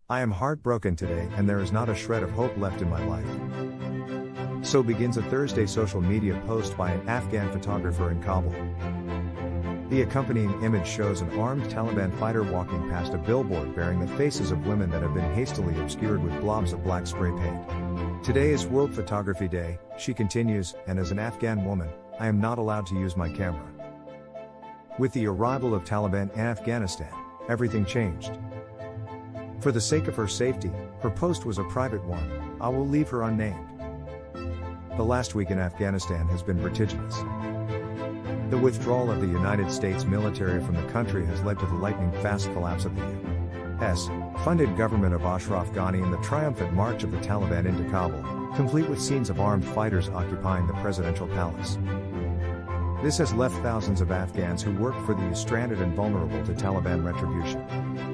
I am heartbroken today and there is not a shred of hope left in my life. So begins a Thursday social media post by an Afghan photographer in Kabul. The accompanying image shows an armed Taliban fighter walking past a billboard bearing the faces of women that have been hastily obscured with blobs of black spray paint. Today is World Photography Day, she continues, and as an Afghan woman, I am not allowed to use my camera. With the arrival of Taliban in Afghanistan, everything changed. For the sake of her safety, her post was a private one. I will leave her unnamed. The last week in Afghanistan has been vertiginous. The withdrawal of the United States military from the country has led to the lightning-fast collapse of the U.S.-funded government of Ashraf Ghani and the triumphant march of the Taliban into Kabul, complete with scenes of armed fighters occupying the presidential palace. This has left thousands of Afghans who work for the U.S. stranded and vulnerable to Taliban retribution.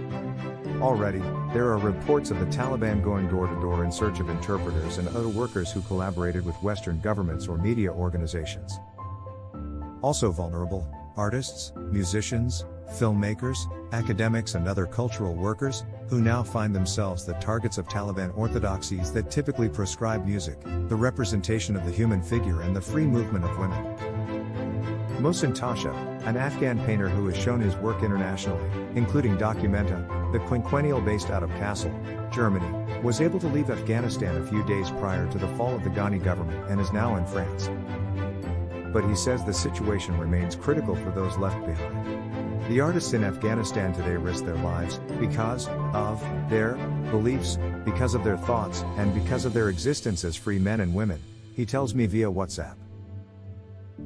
Already, there are reports of the Taliban going door-to-door in search of interpreters and other workers who collaborated with Western governments or media organizations. Also vulnerable, artists, musicians, filmmakers, academics and other cultural workers, who now find themselves the targets of Taliban orthodoxies that typically proscribe music, the representation of the human figure and the free movement of women. Mohsen Tasha, an Afghan painter who has shown his work internationally, including Documenta, the quinquennial based out of Kassel, Germany, was able to leave Afghanistan a few days prior to the fall of the Ghani government and is now in France. But he says the situation remains critical for those left behind. The artists in Afghanistan today risk their lives because of their beliefs, because of their thoughts, and because of their existence as free men and women, he tells me via WhatsApp.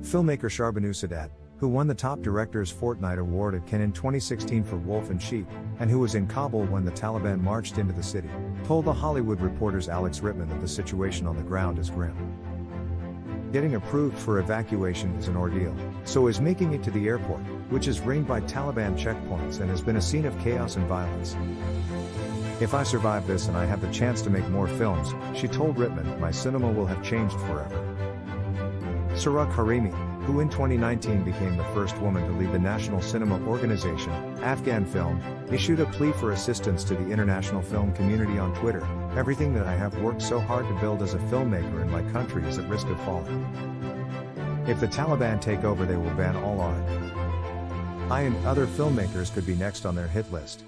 Filmmaker Sharbanu Sadat, who won the Top Director's Fortnight Award at Cannes in 2016 for Wolf and Sheep, and who was in Kabul when the Taliban marched into the city, told The Hollywood Reporter's Alex Rittman that the situation on the ground is grim. Getting approved for evacuation is an ordeal, so is making it to the airport, which is ringed by Taliban checkpoints and has been a scene of chaos and violence. If I survive this and I have the chance to make more films, she told Rittman, my cinema will have changed forever. Sarah Karimi, who in 2019 became the first woman to lead the National Cinema Organization, Afghan Film, issued a plea for assistance to the international film community on Twitter. Everything that I have worked so hard to build as a filmmaker in my country is at risk of falling. If the Taliban take over, they will ban all art. I and other filmmakers could be next on their hit list.